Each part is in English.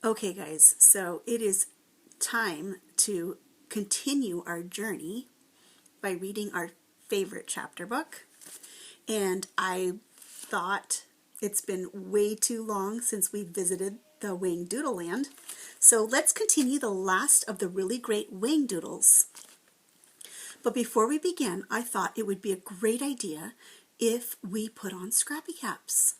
Okay, guys, so it is time to continue our journey by reading our favorite chapter book. And I thought it's been way too long since we visited the Whangdoodle land. So let's continue the last of the really great Whangdoodles. But before we begin, I thought it would be a great idea if we put on scrappy caps.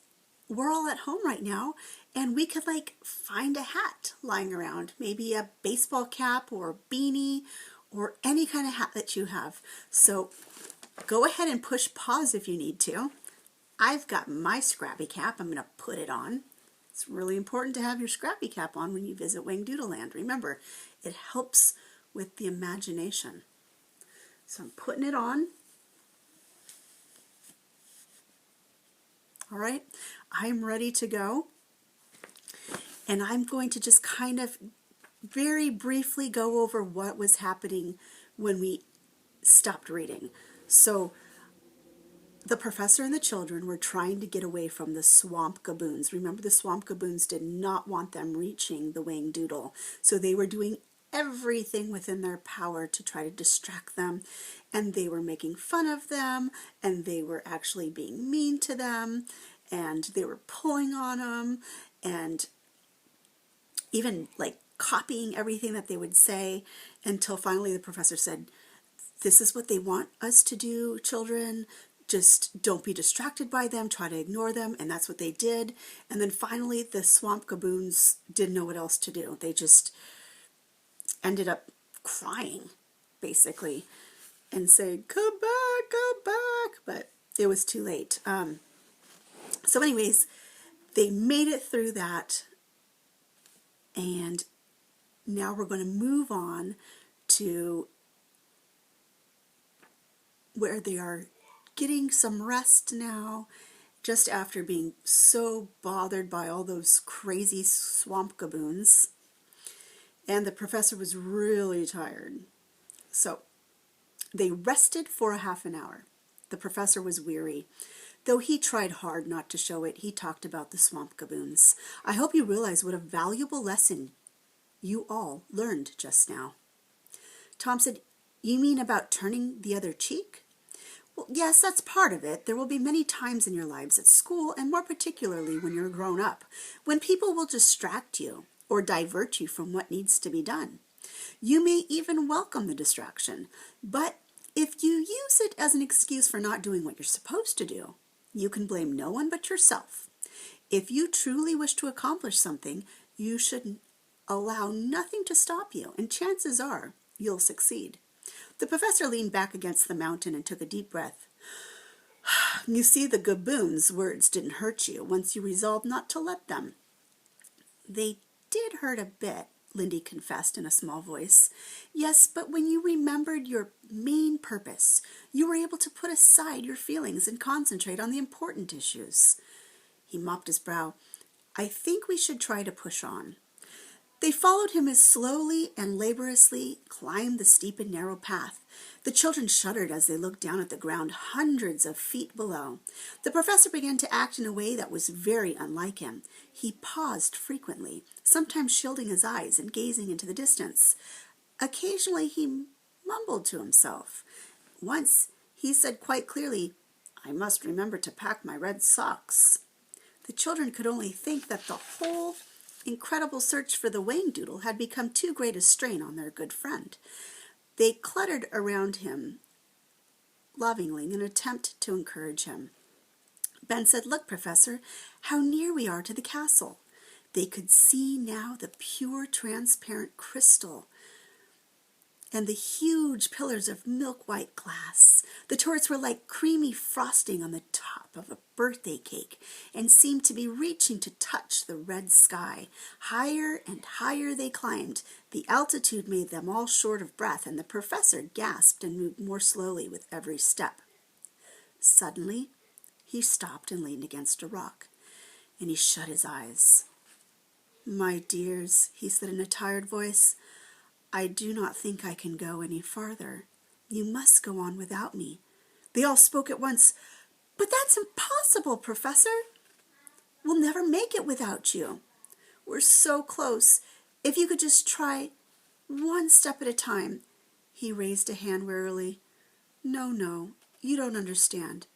We're all at home right now, and we could find a hat lying around, maybe a baseball cap or a beanie or any kind of hat that you have. So go ahead and push pause if you need to. I've got my scrappy cap. I'm going to put it on. It's really important to have your scrappy cap on when you visit Whangdoodle land. Remember, it helps with the imagination. So I'm putting it on. All right, I'm ready to go. And I'm going to just kind of very briefly go over what was happening when we stopped reading. So the professor and the children were trying to get away from the swamp gaboons. Remember, the swamp gaboons did not want them reaching the Whangdoodle. So they were doing everything within their power to try to distract them. And they were making fun of them, and they were actually being mean to them, and they were pulling on them, and even copying everything that they would say, until finally the professor said, "This is what they want us to do, children. Just don't be distracted by them, try to ignore them." And that's what they did. And then finally the swamp gaboons didn't know what else to do. They just ended up crying, basically, and saying, "Come back, come back," but it was too late. So anyways, they made it through that, and now we're going to move on to where they are getting some rest now, just after being so bothered by all those crazy swamp gaboons. And the professor was really tired. So they rested for a half an hour. The professor was weary. Though he tried hard not to show it, he talked about the swamp gaboons. "I hope you realize what a valuable lesson you all learned just now." Tom said, "You mean about turning the other cheek?" "Well, yes, that's part of it. There will be many times in your lives at school, and more particularly when you're grown up, when people will distract you or divert you from what needs to be done. You may even welcome the distraction, but if you use it as an excuse for not doing what you're supposed to do, you can blame no one but yourself. If you truly wish to accomplish something, you should allow nothing to stop you, and chances are you'll succeed." The professor leaned back against the mountain and took a deep breath. "You see, the gaboons' words didn't hurt you once you resolved not to let them." "They did hurt a bit," Lindy confessed in a small voice. "Yes, but when you remembered your main purpose, you were able to put aside your feelings and concentrate on the important issues." He mopped his brow. "I think we should try to push on." They followed him as slowly and laboriously climbed the steep and narrow path. The children shuddered as they looked down at the ground hundreds of feet below. The professor began to act in a way that was very unlike him. He paused frequently, sometimes shielding his eyes and gazing into the distance. Occasionally he mumbled to himself. Once he said quite clearly, "I must remember to pack my red socks." The children could only think that the whole incredible search for the Whangdoodle had become too great a strain on their good friend. They cluttered around him lovingly in an attempt to encourage him. Ben said, "Look, Professor, how near we are to the castle." They could see now the pure, transparent crystal and the huge pillars of milk-white glass. The turrets were like creamy frosting on the top of a birthday cake and seemed to be reaching to touch the red sky. Higher and higher they climbed. The altitude made them all short of breath, and the professor gasped and moved more slowly with every step. Suddenly, he stopped and leaned against a rock, and he shut his eyes. "My dears," he said in a tired voice, "I do not think I can go any farther. You must go on without me." They all spoke at once. "But that's impossible, Professor." "We'll never make it without you." We're so close. If you could just try one step at a time." He raised a hand wearily. No, you don't understand."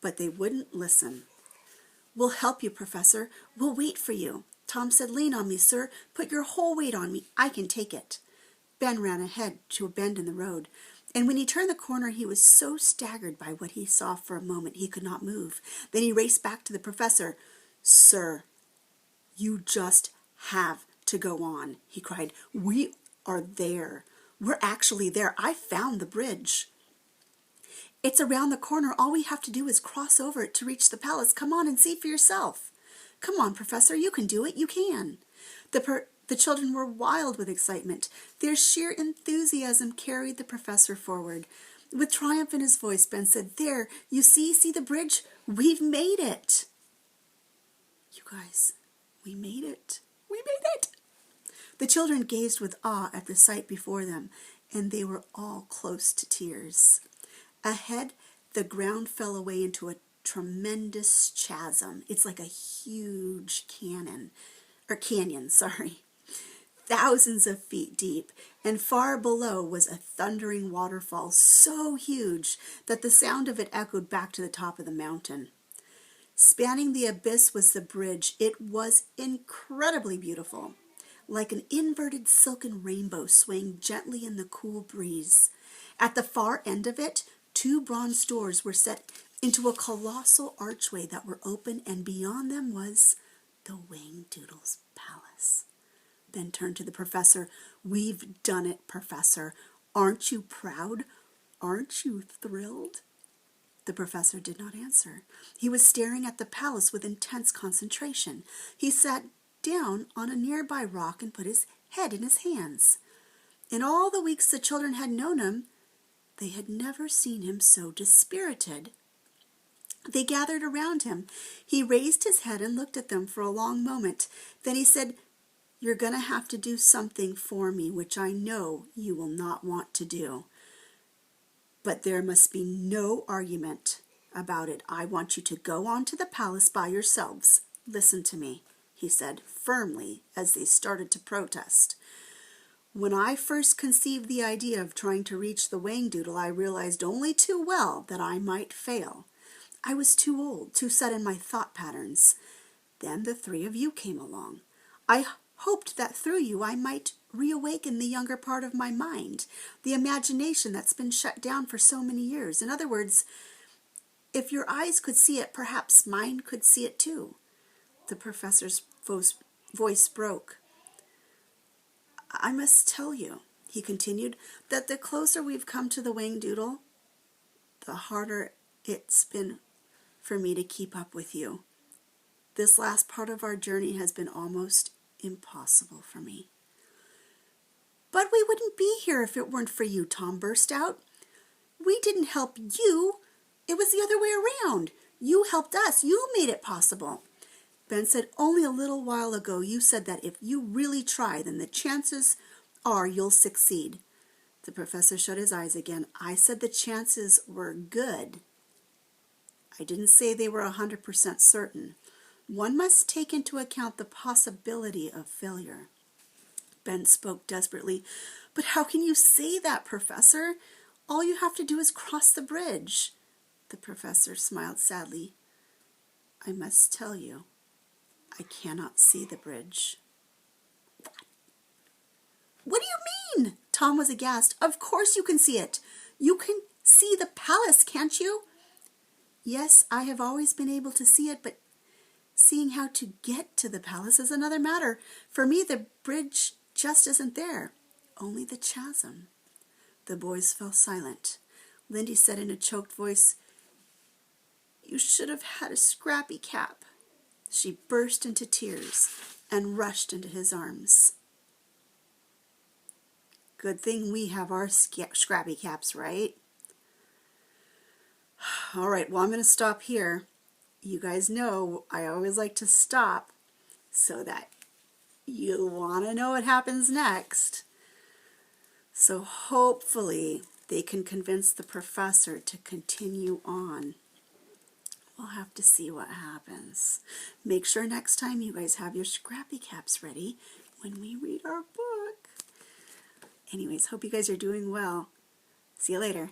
But they wouldn't listen. "We'll help you, Professor. We'll wait for you." Tom said, "Lean on me, sir. Put your whole weight on me. I can take it." Ben ran ahead to a bend in the road, and when he turned the corner he was so staggered by what he saw for a moment he could not move. Then he raced back to the professor. "Sir, you just have to go on," he cried. "We are there. We're actually there. I found the bridge. It's around the corner. All we have to do is cross over it to reach the palace. Come on and see for yourself." "Come on, Professor, you can do it. You can." The children were wild with excitement. Their sheer enthusiasm carried the professor forward. With triumph in his voice, Ben said, "There, you see the bridge? We've made it." You guys, we made it. We made it. The children gazed with awe at the sight before them, and they were all close to tears. Ahead, the ground fell away into a tremendous chasm. It's like a huge canyon, thousands of feet deep, and far below was a thundering waterfall so huge that the sound of it echoed back to the top of the mountain. Spanning the abyss was the bridge. It was incredibly beautiful, like an inverted silken rainbow swaying gently in the cool breeze. At the far end of it, 2 bronze doors were set into a colossal archway that were open, and beyond them was the Whangdoodle's palace. Ben turned to the professor. "We've done it, Professor. Aren't you proud? Aren't you thrilled?" The professor did not answer. He was staring at the palace with intense concentration. He sat down on a nearby rock and put his head in his hands. In all the weeks the children had known him, they had never seen him so dispirited. They gathered around him. He raised his head and looked at them for a long moment. Then he said, "You're going to have to do something for me, which I know you will not want to do. But there must be no argument about it. I want you to go on to the palace by yourselves. Listen to me," he said firmly as they started to protest. "When I first conceived the idea of trying to reach the Whangdoodle, I realized only too well that I might fail. I was too old, too set in my thought patterns. Then the 3 of you came along. I hoped that through you I might reawaken the younger part of my mind, the imagination that's been shut down for so many years. In other words, if your eyes could see it, perhaps mine could see it too." The professor's voice broke. "I must tell you," he continued, "that the closer we've come to the Whangdoodle, the harder it's been for me to keep up with you. This last part of our journey has been almost impossible for me." "But we wouldn't be here if it weren't for you," Tom burst out. "We didn't help you. It was the other way around. You helped us. You made it possible." Ben said, "Only a little while ago you said that if you really try, then the chances are you'll succeed." The professor shut his eyes again. "I said the chances were good. I didn't say they were 100% certain. One must take into account the possibility of failure." Ben spoke desperately. "But how can you say that, Professor? All you have to do is cross the bridge." The professor smiled sadly. "I must tell you, I cannot see the bridge." "What do you mean?" Tom was aghast. "Of course you can see it. You can see the palace, can't you?" "Yes, I have always been able to see it, but seeing how to get to the palace is another matter. For me, the bridge just isn't there, only the chasm." The boys fell silent. Lindy said in a choked voice, "You should have had a scrappy cap." She burst into tears and rushed into his arms. "Good thing we have our scrappy caps, right?" All right, well, I'm going to stop here. You guys know I always like to stop so that you want to know what happens next. So hopefully they can convince the professor to continue on. we'll have to see what happens. Make sure next time you guys have your scrappy caps ready when we read our book. Anyways, hope you guys are doing well. See you later.